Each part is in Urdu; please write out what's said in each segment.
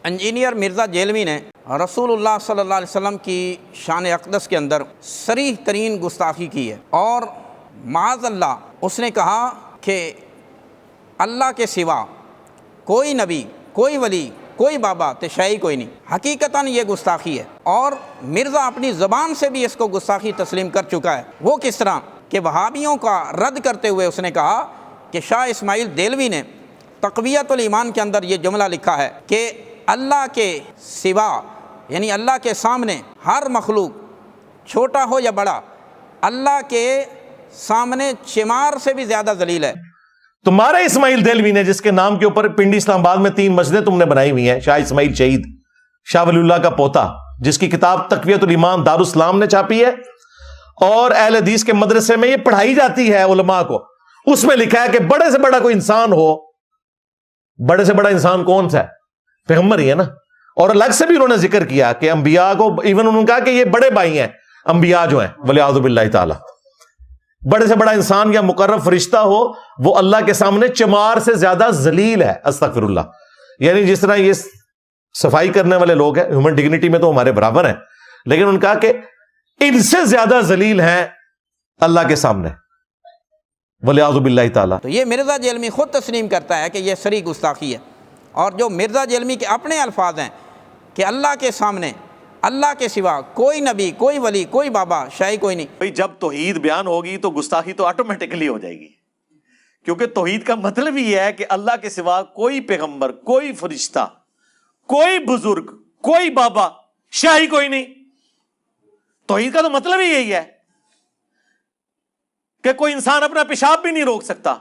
انجینئر مرزا جیلوی نے رسول اللہ صلی اللہ علیہ وسلم کی شان اقدس کے اندر صریح ترین گستاخی کی ہے، اور معاذ اللہ اس نے کہا کہ اللہ کے سوا کوئی نبی، کوئی ولی، کوئی بابا تشیعی کوئی نہیں۔ حقیقتاً یہ گستاخی ہے، اور مرزا اپنی زبان سے بھی اس کو گستاخی تسلیم کر چکا ہے۔ وہ کس طرح کہ وہابیوں کا رد کرتے ہوئے اس نے کہا کہ شاہ اسماعیل دیلوی نے تقویت الایمان کے اندر یہ جملہ لکھا ہے کہ اللہ کے سوا، یعنی اللہ کے سامنے ہر مخلوق چھوٹا ہو یا بڑا، اللہ کے سامنے چمار سے بھی زیادہ ذلیل ہے۔ تمہارے اسماعیل دیلوی نے، جس کے نام کے اوپر پنڈی اسلام آباد میں 3 مسجدیں تم نے بنائی ہوئی ہیں، شاہ اسماعیل شہید، شاہ ولی اللہ کا پوتا، جس کی کتاب تقویت الایمان دارالاسلام نے چھاپی ہے اور اہل حدیث کے مدرسے میں یہ پڑھائی جاتی ہے علماء کو، اس میں لکھا ہے کہ بڑے سے بڑا کوئی انسان ہو، بڑے سے بڑا انسان کون سا ہے؟ پیغمبر ہی ہے نا۔ اور الگ سے بھی انہوں نے ذکر کیا کہ انبیاء کو، ایون انہوں نے کہا کہ یہ بڑے بھائی ہیں انبیاء جو ہیں، والعیاذ باللہ تعالی۔ بڑے سے بڑا انسان یا مقرب فرشتہ ہو، وہ اللہ کے سامنے چمار سے زیادہ ذلیل ہے، استغفر اللہ۔ یعنی جس طرح یہ صفائی کرنے والے لوگ ہیں، ہیومن ڈگنیٹی میں تو ہمارے برابر ہیں، لیکن انہوں نے کہا کہ ان سے زیادہ ذلیل ہیں اللہ کے سامنے، والعیاذ باللہ تعالی۔ تو یہ مرزا جیلوی خود تسلیم کرتا ہے کہ یہ صریح گستاخی ہے، اور جو مرزا جیلوی کے اپنے الفاظ ہیں کہ اللہ کے سامنے اللہ کے سوا کوئی نبی، کوئی ولی، کوئی بابا، شاہی کوئی نہیں۔ بھئی جب توحید بیان ہوگی تو گستاخی تو آٹومیٹکلی ہو جائے گی، کیونکہ توحید کا مطلب ہی ہے کہ اللہ کے سوا کوئی پیغمبر، کوئی فرشتہ، کوئی بزرگ، کوئی بابا، شاہی کوئی نہیں۔ توحید کا تو مطلب ہی یہی ہے کہ کوئی انسان اپنا پیشاب بھی نہیں روک سکتا،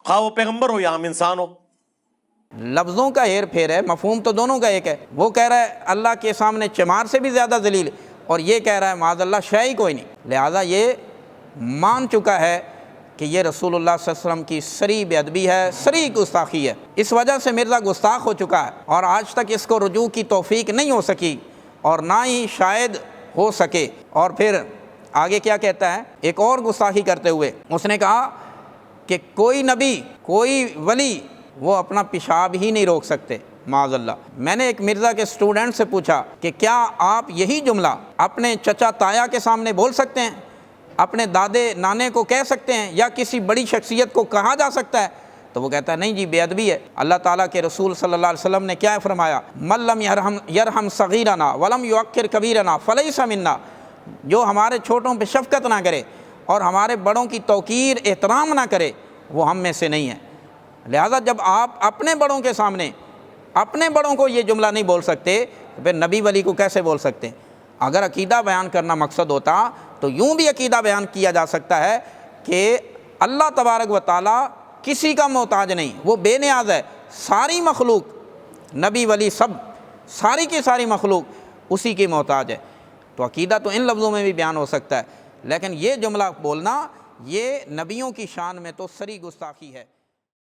خواہ وہ پیغمبر ہو یا ہم انسان ہو۔ لفظوں کا ہیر پھیر ہے، مفہوم تو دونوں کا ایک ہے۔ وہ کہہ رہا ہے اللہ کے سامنے چمار سے بھی زیادہ ذلیل، اور یہ کہہ رہا ہے معاذ اللہ شاہی کوئی نہیں۔ لہذا یہ مان چکا ہے کہ یہ رسول اللہ صلی اللہ علیہ وسلم کی صریح بے ادبی ہے، صریح گستاخی ہے۔ اس وجہ سے مرزا گستاخ ہو چکا ہے، اور آج تک اس کو رجوع کی توفیق نہیں ہو سکی، اور نہ ہی شاید ہو سکے۔ اور پھر آگے کیا کہتا ہے، ایک اور گستاخی کرتے ہوئے اس نے کہا کہ کوئی نبی، کوئی ولی وہ اپنا پیشاب ہی نہیں روک سکتے، معاذ اللہ۔ میں نے ایک مرزا کے اسٹوڈنٹ سے پوچھا کہ کیا آپ یہی جملہ اپنے چچا تایا کے سامنے بول سکتے ہیں، اپنے دادے نانے کو کہہ سکتے ہیں، یا کسی بڑی شخصیت کو کہا جا سکتا ہے؟ تو وہ کہتا ہے نہیں جی، بے ادبی ہے۔ اللہ تعالیٰ کے رسول صلی اللہ علیہ وسلم نے کیا فرمایا، من لم یرحم صغیرنا ولم یوقر کبیرنا فلیس منا، جو ہمارے چھوٹوں پہ شفقت نہ کرے اور ہمارے بڑوں کی توقیر احترام نہ کرے، وہ ہم میں سے نہیں ہے۔ لہذا جب آپ اپنے بڑوں کے سامنے اپنے بڑوں کو یہ جملہ نہیں بول سکتے، تو پھر نبی ولی کو کیسے بول سکتے؟ اگر عقیدہ بیان کرنا مقصد ہوتا تو یوں بھی عقیدہ بیان کیا جا سکتا ہے کہ اللہ تبارک و تعالیٰ کسی کا محتاج نہیں، وہ بے نیاز ہے۔ ساری مخلوق، نبی ولی سب، ساری کی ساری مخلوق اسی کی محتاج ہے۔ تو عقیدہ تو ان لفظوں میں بھی بیان ہو سکتا ہے، لیکن یہ جملہ بولنا یہ نبیوں کی شان میں تو صریح گستاخی ہے۔